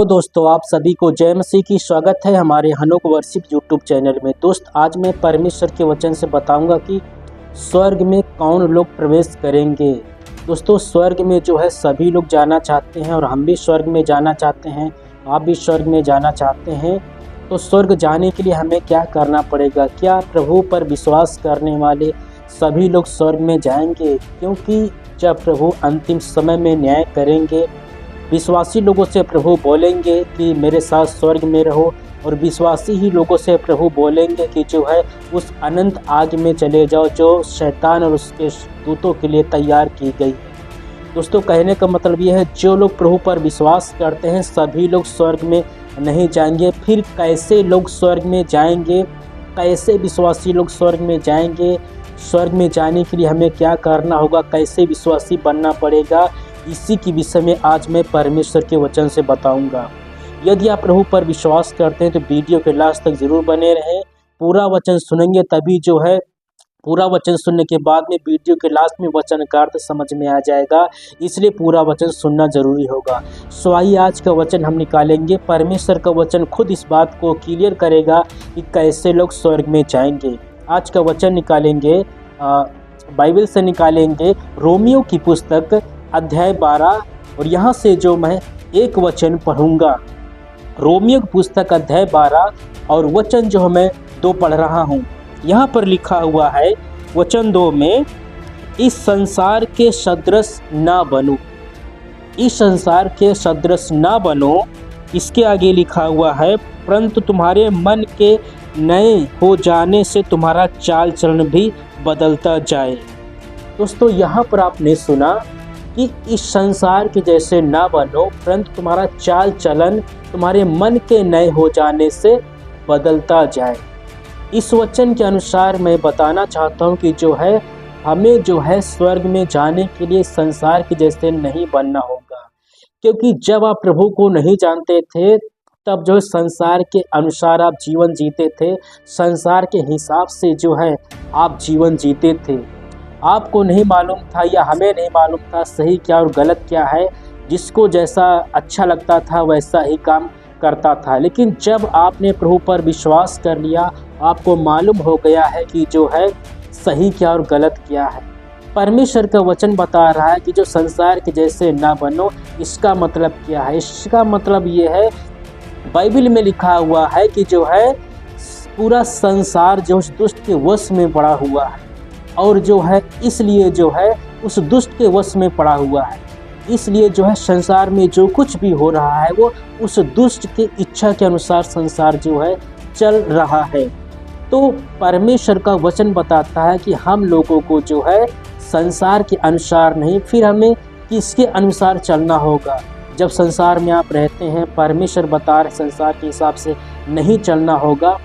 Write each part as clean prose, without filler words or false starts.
तो दोस्तों आप सभी को जय मसीह की स्वागत है हमारे हनोक वर्शिप यूट्यूब चैनल में। दोस्त आज मैं परमेश्वर के वचन से बताऊंगा कि स्वर्ग में कौन लोग प्रवेश करेंगे। दोस्तों स्वर्ग में जो है सभी लोग जाना चाहते हैं और हम भी स्वर्ग में जाना चाहते हैं, आप भी स्वर्ग में जाना चाहते हैं। तो स्वर्ग जाने के लिए हमें क्या करना पड़ेगा? क्या प्रभु पर विश्वास करने वाले सभी लोग स्वर्ग में जाएंगे? क्योंकि जब प्रभु अंतिम समय में न्याय करेंगे, विश्वासी लोगों से प्रभु बोलेंगे कि मेरे साथ स्वर्ग में रहो, और विश्वासी ही लोगों से प्रभु बोलेंगे कि जो है उस अनंत आग में चले जाओ जो शैतान और उसके दूतों के लिए तैयार की गई है। दोस्तों कहने का मतलब ये है, जो लोग प्रभु पर विश्वास करते हैं सभी लोग स्वर्ग में नहीं जाएंगे। फिर कैसे लोग स्वर्ग में जाएंगे? कैसे विश्वासी लोग स्वर्ग में जाएंगे? स्वर्ग में जाने के लिए हमें क्या करना होगा? कैसे विश्वासी बनना पड़ेगा? इसी के विषय में आज मैं परमेश्वर के वचन से बताऊंगा। यदि आप प्रभु पर विश्वास करते हैं तो वीडियो के लास्ट तक जरूर बने रहें। पूरा वचन सुनेंगे तभी जो है, पूरा वचन सुनने के बाद में वीडियो के लास्ट में वचन का अर्थ समझ में आ जाएगा, इसलिए पूरा वचन सुनना जरूरी होगा। सो आइए आज का वचन हम निकालेंगे। परमेश्वर का वचन खुद इस बात को क्लियर करेगा कि कैसे लोग स्वर्ग में जाएंगे। आज का वचन निकालेंगे, बाइबल से निकालेंगे रोमियो की पुस्तक अध्याय 12, और यहाँ से जो मैं एक वचन पढ़ूंगा। रोमियो की पुस्तक अध्याय 12 और वचन जो मैं 2 पढ़ रहा हूँ। यहाँ पर लिखा हुआ है वचन 2 में, इस संसार के सदृश ना बनो। इस संसार के सदृश ना बनो। इसके आगे लिखा हुआ है, परंतु तुम्हारे मन के नए हो जाने से तुम्हारा चाल चलन भी बदलता जाए। दोस्तों यहाँ पर आपने सुना कि इस संसार के जैसे ना बनो, परंतु तुम्हारा चाल चलन तुम्हारे मन के नए हो जाने से बदलता जाए। इस वचन के अनुसार मैं बताना चाहता हूँ कि जो है हमें जो है स्वर्ग में जाने के लिए संसार के जैसे नहीं बनना होगा। क्योंकि जब आप प्रभु को नहीं जानते थे तब जो संसार के अनुसार आप जीवन जीते थे, संसार के हिसाब से जो है आप जीवन जीते थे। आपको नहीं मालूम था या हमें नहीं मालूम था सही क्या और गलत क्या है। जिसको जैसा अच्छा लगता था वैसा ही काम करता था। लेकिन जब आपने प्रभु पर विश्वास कर लिया, आपको मालूम हो गया है कि जो है सही क्या और गलत क्या है। परमेश्वर का वचन बता रहा है कि जो संसार के जैसे ना बनो। इसका मतलब क्या है? इसका मतलब ये है, बाइबल में लिखा हुआ है कि जो है पूरा संसार जो उस दुष्ट के वश में पड़ा हुआ है, और जो है इसलिए जो है उस दुष्ट के वश में पड़ा हुआ है। इसलिए जो है संसार में जो कुछ भी हो रहा है वो उस दुष्ट की इच्छा के अनुसार संसार जो है चल रहा है। तो परमेश्वर का वचन बताता है कि हम लोगों को जो है संसार के अनुसार नहीं, फिर हमें किसके अनुसार चलना होगा? जब संसार में आप रहते हैं, परमेश्वर बता रहे संसार के हिसाब से नहीं चलना होगा,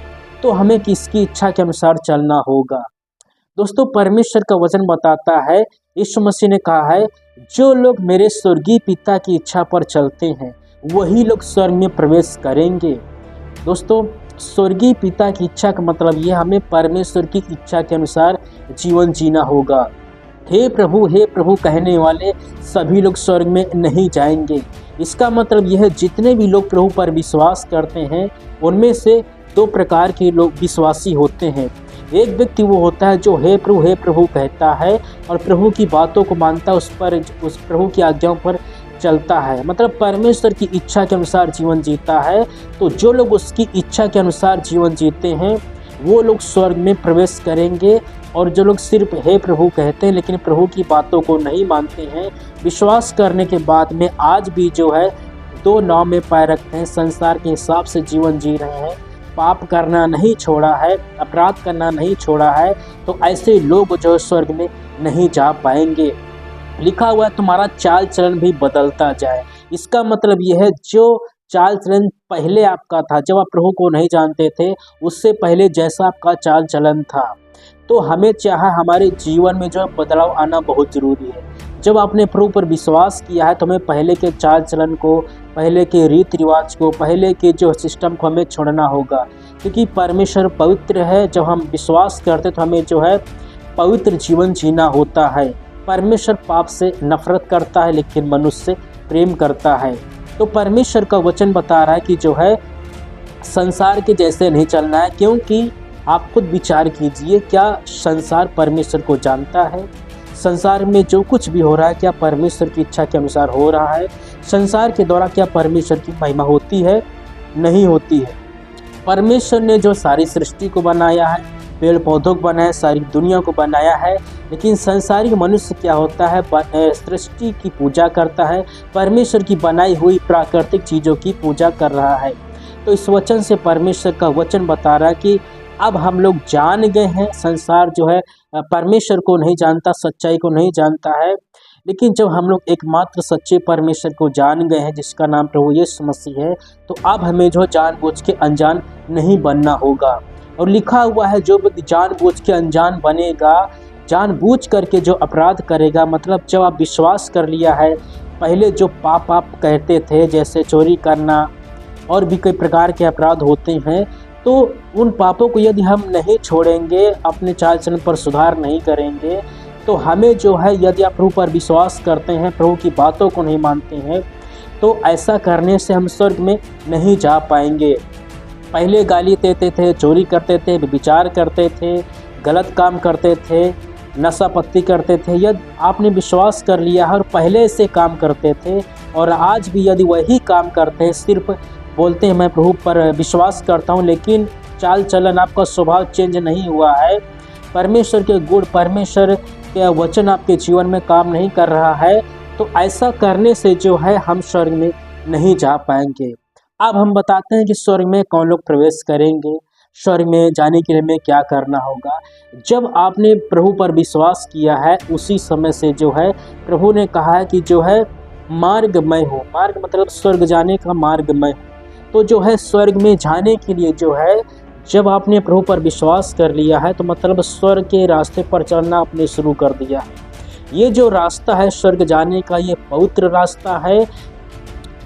तो हमें किसकी इच्छा के अनुसार चलना होगा? दोस्तों परमेश्वर का वचन बताता है, यीशु मसीह ने कहा है, जो लोग मेरे स्वर्गीय पिता की इच्छा पर चलते हैं वही लोग स्वर्ग में प्रवेश करेंगे। दोस्तों स्वर्गीय पिता की इच्छा का मतलब ये, हमें परमेश्वर की इच्छा के अनुसार जीवन जीना होगा। हे प्रभु कहने वाले सभी लोग स्वर्ग में नहीं जाएंगे। इसका मतलब यह है, जितने भी लोग प्रभु पर विश्वास करते हैं उनमें से 2 प्रकार के लोग विश्वासी होते हैं। एक व्यक्ति वो होता है जो हे प्रभु कहता है और प्रभु की बातों को मानता है, उस प्रभु की आज्ञाओं पर चलता है, मतलब परमेश्वर की इच्छा के अनुसार जीवन जीता है। तो जो लोग उसकी इच्छा के अनुसार जीवन जीते हैं वो लोग स्वर्ग में प्रवेश करेंगे। और जो लोग सिर्फ हे प्रभु कहते हैं लेकिन प्रभु की बातों को नहीं मानते हैं, विश्वास करने के बाद में आज भी जो है 2 नाव में पैर रखते हैं, संसार के हिसाब से जीवन जी रहे हैं, पाप करना नहीं छोड़ा है, अपराध करना नहीं छोड़ा है, तो ऐसे लोग जो स्वर्ग में नहीं जा पाएंगे। लिखा हुआ है तुम्हारा चाल चलन भी बदलता जाए। इसका मतलब यह है, जो चाल चलन पहले आपका था, जब आप प्रभु को नहीं जानते थे, उससे पहले जैसा आपका चाल चलन था, तो हमें चाहे हमारे जीवन में जो बदलाव आना बहुत ज़रूरी है। जब आपने प्रभु पर विश्वास किया है तो हमें पहले के चाल चलन को, पहले के रीति रिवाज को, पहले के जो सिस्टम को हमें छोड़ना होगा। क्योंकि परमेश्वर पवित्र है। जब हम विश्वास करते तो हमें जो है पवित्र जीवन जीना होता है। परमेश्वर पाप से नफरत करता है लेकिन मनुष्य से प्रेम करता है। तो परमेश्वर का वचन बता रहा है कि जो है संसार के जैसे नहीं चलना है, क्योंकि आप खुद विचार कीजिए, क्या संसार परमेश्वर को जानता है? संसार में जो कुछ भी हो रहा है क्या परमेश्वर की इच्छा के अनुसार हो रहा है? संसार के द्वारा क्या परमेश्वर की महिमा होती है? नहीं होती है। परमेश्वर ने जो सारी सृष्टि को बनाया है, पेड़ पौधों को बनाया है, सारी दुनिया को बनाया है, लेकिन संसारिक मनुष्य क्या होता है? सृष्टि की पूजा करता है, परमेश्वर की बनाई हुई प्राकृतिक चीज़ों की पूजा कर रहा है। तो इस वचन से परमेश्वर का वचन बता रहा है कि अब हम लोग जान गए हैं, संसार जो है परमेश्वर को नहीं जानता, सच्चाई को नहीं जानता है, लेकिन जब हम लोग एकमात्र सच्चे परमेश्वर को जान गए हैं, जिसका नाम प्रभु यीशु मसीह है, तो अब हमें जो जानबूझ के अनजान नहीं बनना होगा। और लिखा हुआ है, जो व्यक्ति जानबूझ के अनजान बनेगा, जानबूझ करके जो अपराध करेगा, मतलब जब आप विश्वास कर लिया है, पहले जो पाप आप कहते थे, जैसे चोरी करना और भी कई प्रकार के अपराध होते हैं, तो उन पापों को यदि हम नहीं छोड़ेंगे, अपने चाल चलन पर सुधार नहीं करेंगे, तो हमें जो है, यदि आप प्रभु पर विश्वास करते हैं, प्रभु की बातों को नहीं मानते हैं, तो ऐसा करने से हम स्वर्ग में नहीं जा पाएंगे। पहले गाली देते थे, चोरी करते थे, व्यभिचार करते थे, गलत काम करते थे, नशा पत्ती करते थे, यदि आपने विश्वास कर लिया है और पहले से काम करते थे और आज भी यदि वही काम करते हैं, सिर्फ बोलते हैं मैं प्रभु पर विश्वास करता हूँ, लेकिन चाल चलन आपका स्वभाव चेंज नहीं हुआ है, परमेश्वर के गुण, परमेश्वर के वचन आपके जीवन में काम नहीं कर रहा है, तो ऐसा करने से जो है हम स्वर्ग में नहीं जा पाएंगे। अब हम बताते हैं कि स्वर्ग में कौन लोग प्रवेश करेंगे, स्वर्ग में जाने के लिए हमें क्या करना होगा। जब आपने प्रभु पर विश्वास किया है, उसी समय से जो है प्रभु ने कहा है कि जो है मार्ग मैं हूँ। मार्ग मतलब स्वर्ग जाने का मार्ग मैं हूँ। तो जो है स्वर्ग में जाने के लिए जो है, जब आपने प्रभु पर विश्वास कर लिया है, तो मतलब स्वर्ग के रास्ते पर चलना आपने शुरू कर दिया है। ये जो रास्ता है स्वर्ग जाने का, ये पवित्र रास्ता है।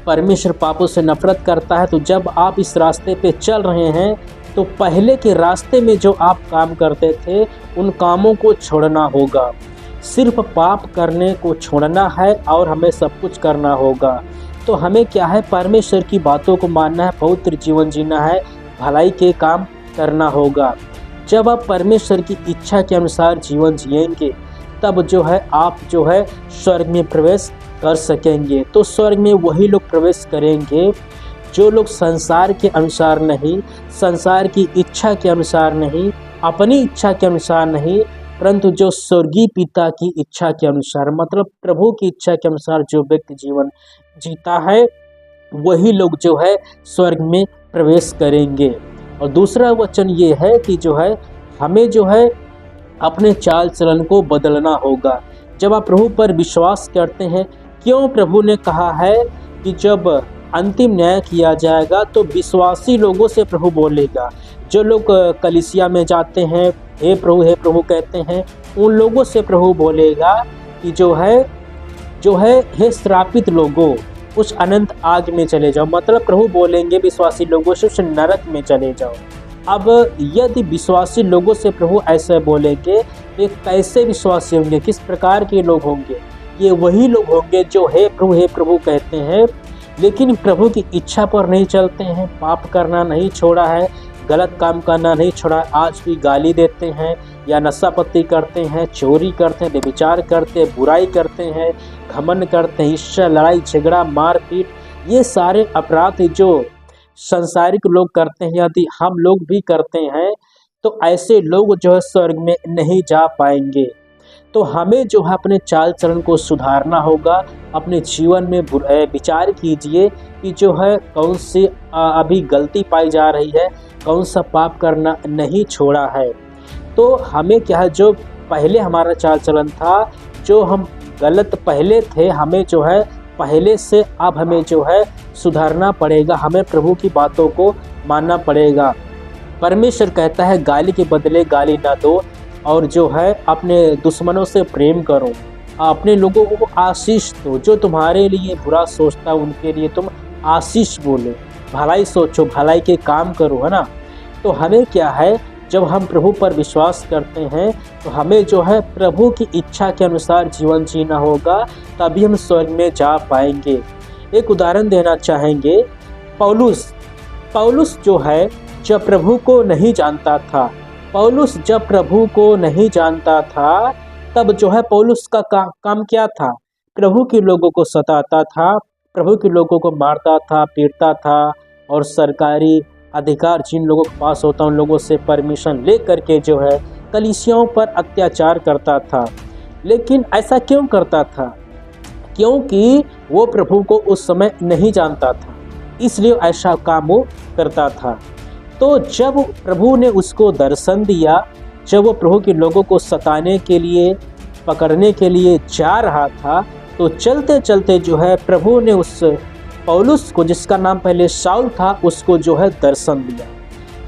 परमेश्वर पापों से नफरत करता है। तो जब आप इस रास्ते पे चल रहे हैं, तो पहले के रास्ते में जो आप काम करते थे, उन कामों को छोड़ना होगा। सिर्फ पाप करने को छोड़ना है और हमें सब कुछ करना होगा। तो हमें क्या है, परमेश्वर की बातों को मानना है, पवित्र जीवन जीना है, भलाई के काम करना होगा। जब आप परमेश्वर की इच्छा के अनुसार जीवन जिएंगे, तब जो है आप जो है स्वर्ग में प्रवेश कर सकेंगे। तो स्वर्ग में वही लोग प्रवेश करेंगे जो लोग संसार के अनुसार नहीं, संसार की इच्छा के अनुसार नहीं, अपनी इच्छा के अनुसार नहीं, परंतु जो स्वर्गीय पिता की इच्छा के अनुसार, मतलब प्रभु की इच्छा के अनुसार जो व्यक्ति जीवन जीता है, वही लोग जो है स्वर्ग में प्रवेश करेंगे। और दूसरा वचन ये है कि जो है हमें जो है अपने चाल चलन को बदलना होगा। जब आप प्रभु पर विश्वास करते हैं, क्यों प्रभु ने कहा है कि जब अंतिम न्याय किया जाएगा तो विश्वासी लोगों से प्रभु बोलेगा। जो लोग कलीसिया में जाते हैं, हे प्रभु कहते हैं, उन लोगों से प्रभु बोलेगा कि जो है हे श्रापित लोगों, उस अनंत आग में चले जाओ। मतलब प्रभु बोलेंगे विश्वासी लोगों से उस नरक में चले जाओ। अब यदि विश्वासी लोगों से प्रभु ऐसे बोलेंगे, ये कैसे विश्वासी होंगे, किस प्रकार के लोग होंगे? ये वही लोग होंगे जो हे प्रभु कहते हैं, लेकिन प्रभु की इच्छा पर नहीं चलते हैं, पाप करना नहीं छोड़ा है, गलत काम करना नहीं छोड़ा, आज भी गाली देते हैं या नशा पत्ती करते हैं, चोरी करते हैं, व्यभिचार करते हैं, बुराई करते हैं, घमंड करते हैं, ईर्ष्या, लड़ाई झगड़ा, मारपीट, ये सारे अपराध जो संसारिक लोग करते हैं, यदि हम लोग भी करते हैं, तो ऐसे लोग जो है स्वर्ग में नहीं जा पाएंगे। तो हमें जो है अपने चाल चलन को सुधारना होगा। अपने जीवन में विचार कीजिए कि जो है कौन सी अभी गलती पाई जा रही है, कौन सा पाप करना नहीं छोड़ा है। तो हमें क्या है, जो पहले हमारा चाल चलन था, जो हम गलत पहले थे, हमें जो है पहले से अब हमें जो है सुधारना पड़ेगा। हमें प्रभु की बातों को मानना पड़ेगा। परमेश्वर कहता है गाली के बदले गाली ना दो, और जो है अपने दुश्मनों से प्रेम करो, अपने लोगों को आशीष दो। जो तुम्हारे लिए बुरा सोचता है उनके लिए तुम आशीष बोलो, भलाई सोचो, भलाई के काम करो, है ना। तो हमें क्या है, जब हम प्रभु पर विश्वास करते हैं, तो हमें जो है प्रभु की इच्छा के अनुसार जीवन जीना होगा, तभी हम स्वर्ग में जा पाएंगे। एक उदाहरण देना चाहेंगे। पौलुस जो है, जब प्रभु को नहीं जानता था, पौलुस जब प्रभु को नहीं जानता था, तब जो है पौलुस का काम क्या था? प्रभु के लोगों को सताता था, प्रभु के लोगों को मारता था, पीटता था, और सरकारी अधिकार जिन लोगों के पास होता उन लोगों से परमिशन ले करके जो है कलीसियाओं पर अत्याचार करता था। लेकिन ऐसा क्यों करता था? क्योंकि वो प्रभु को उस समय नहीं जानता था, इसलिए ऐसा काम वो करता था। तो जब प्रभु ने उसको दर्शन दिया, जब वो प्रभु के लोगों को सताने के लिए, पकड़ने के लिए जा रहा था, तो चलते चलते जो है प्रभु ने उस पौलुस को, जिसका नाम पहले शाऊल था, उसको जो है दर्शन दिया।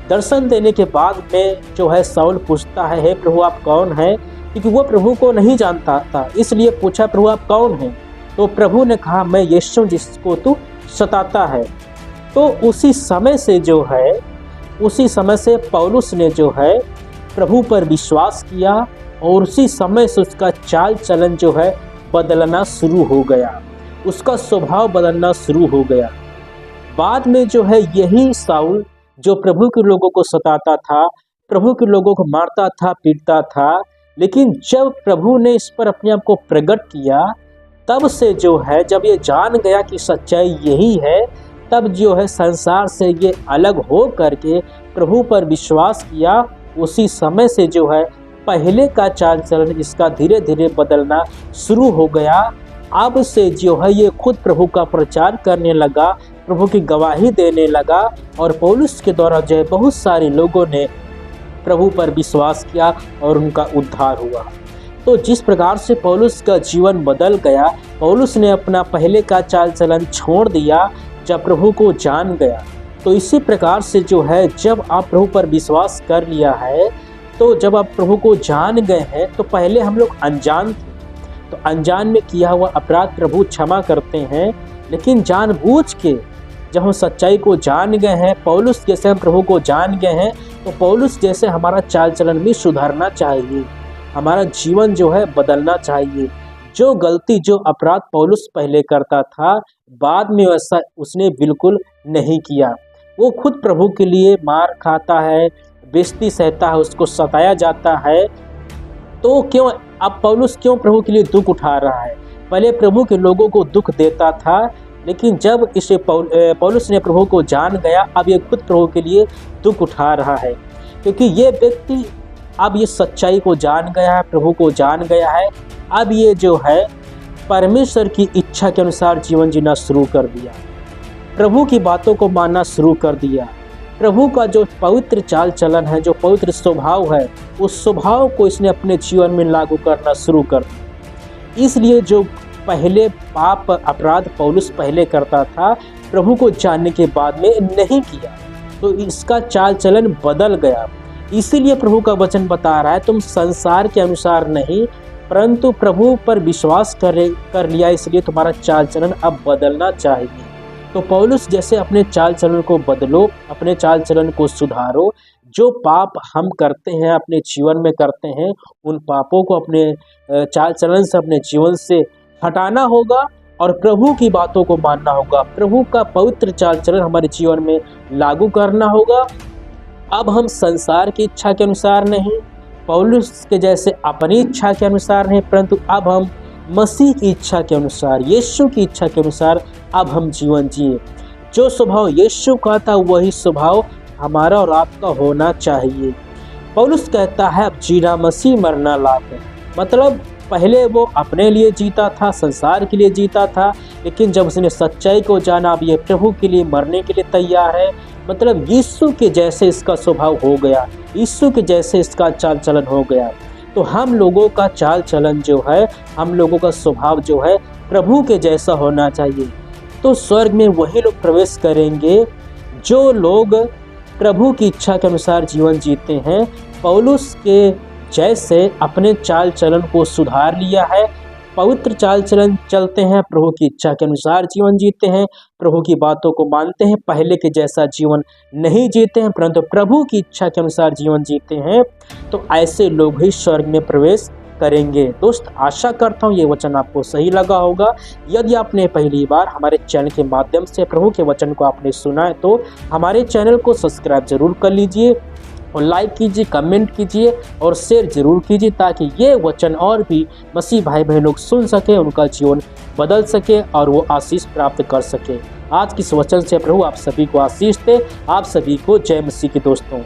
दर्शन देने के बाद में जो है शाऊल पूछता है, हे प्रभु आप कौन हैं? क्योंकि वो प्रभु को नहीं जानता था, इसलिए पूछा प्रभु आप कौन हैं? तो प्रभु ने कहा मैं यीशु जिसको तू सताता है। तो उसी समय से पौलुस ने जो है प्रभु पर विश्वास किया, और उसी समय से उसका चाल चलन जो है बदलना शुरू हो गया, उसका स्वभाव बदलना शुरू हो गया। बाद में जो है यही शाऊल जो प्रभु के लोगों को सताता था, प्रभु के लोगों को मारता था, पीटता था, लेकिन जब प्रभु ने इस पर अपने आप को प्रकट किया, तब से जो है, जब ये जान गया कि सच्चाई यही है, तब जो है संसार से ये अलग हो करके प्रभु पर विश्वास किया। उसी समय से जो है पहले का चाल चलन इसका धीरे धीरे बदलना शुरू हो गया। अब से जो है ये खुद प्रभु का प्रचार करने लगा, प्रभु की गवाही देने लगा, और पौलुस के द्वारा जो है बहुत सारे लोगों ने प्रभु पर विश्वास किया और उनका उद्धार हुआ। तो जिस प्रकार से पौलुस का जीवन बदल गया, पौलुस ने अपना पहले का चाल चलन छोड़ दिया जब प्रभु को जान गया। तो इसी प्रकार से जो है जब आप प्रभु पर विश्वास कर लिया है, तो जब आप प्रभु को जान गए हैं, तो पहले हम लोग अनजान थे, तो अनजान में किया हुआ अपराध प्रभु क्षमा करते हैं। लेकिन जानबूझ के जब हम सच्चाई को जान गए हैं, पौलुस जैसे हम प्रभु को जान गए हैं, तो पौलुस जैसे हमारा चाल चलन भी सुधरना चाहिए, हमारा जीवन जो है बदलना चाहिए। जो गलती, जो अपराध पौलुस पहले करता था, बाद में वैसा उसने बिल्कुल नहीं किया। वो खुद प्रभु के लिए मार खाता है, बेइज्जती सहता है, उसको सताया जाता है। तो क्यों अब पौलुस क्यों प्रभु के लिए दुख उठा रहा है? पहले प्रभु के लोगों को दुख देता था, लेकिन जब इसे पौलुस ने प्रभु को जान गया, अब ये खुद प्रभु के लिए दुख उठा रहा है, क्योंकि ये व्यक्ति अब ये सच्चाई को जान गया है, प्रभु को जान गया है। अब ये जो है परमेश्वर की इच्छा के अनुसार जीवन जीना शुरू कर दिया, प्रभु की बातों को मानना शुरू कर दिया। प्रभु का जो पवित्र चाल चलन है, जो पवित्र स्वभाव है, उस स्वभाव को इसने अपने जीवन में लागू करना शुरू कर दिया। इसलिए जो पहले पाप अपराध पौलुस पहले करता था, प्रभु को जानने के बाद में नहीं किया, तो इसका चाल चलन बदल गया। इसीलिए प्रभु का वचन बता रहा है, तुम संसार के अनुसार नहीं परंतु प्रभु पर विश्वास कर लिया, इसलिए तुम्हारा चाल चलन अब बदलना चाहिए। तो पौलुस जैसे अपने चाल चलन को बदलो, अपने चाल चलन को सुधारो। जो पाप हम करते हैं, अपने जीवन में करते हैं, उन पापों को अपने चाल चलन से, अपने जीवन से हटाना होगा और प्रभु की बातों को मानना होगा। प्रभु का पवित्र चाल चलन हमारे जीवन में लागू करना होगा। अब हम संसार की इच्छा के अनुसार नहीं, पौलुस के जैसे अपनी इच्छा के अनुसार नहीं, परंतु अब हम मसीह की इच्छा के अनुसार, यीशु की इच्छा के अनुसार अब हम जीवन जिए। जो स्वभाव यीशु का था वही स्वभाव हमारा और आपका होना चाहिए। पौलुस कहता है अब जीना मसीह, मरना लाभ है। मतलब पहले वो अपने लिए जीता था, संसार के लिए जीता था, लेकिन जब उसने सच्चाई को जाना, अब ये प्रभु के लिए मरने के लिए तैयार है। मतलब यीशु के जैसे इसका स्वभाव हो गया, यीशु के जैसे इसका चाल चलन हो गया। तो हम लोगों का चाल चलन जो है, हम लोगों का स्वभाव जो है प्रभु के जैसा होना चाहिए। तो स्वर्ग में वही लोग प्रवेश करेंगे जो लोग प्रभु की इच्छा के अनुसार जीवन जीते हैं। पौलुस के जैसे अपने चाल चलन को सुधार लिया है, पवित्र चाल चलन चलते हैं, प्रभु की इच्छा के अनुसार जीवन जीते हैं, प्रभु की बातों को मानते हैं, पहले के जैसा जीवन नहीं जीते हैं परंतु प्रभु की इच्छा के अनुसार जीवन जीते हैं। तो ऐसे लोग ही स्वर्ग में प्रवेश करेंगे। दोस्त आशा करता हूँ ये वचन आपको सही लगा होगा। यदि आपने पहली बार हमारे चैनल के माध्यम से प्रभु के वचन को आपने सुना है तो हमारे चैनल को सब्सक्राइब जरूर कर लीजिए और लाइक कीजिए, कमेंट कीजिए और शेयर जरूर कीजिए, ताकि ये वचन और भी मसीह भाई बहन लोग सुन सके, उनका जीवन बदल सके और वो आशीष प्राप्त कर सके। आज किस वचन से प्रभु आप सभी को आशीष दे। आप सभी को जय मसीह के दोस्तों।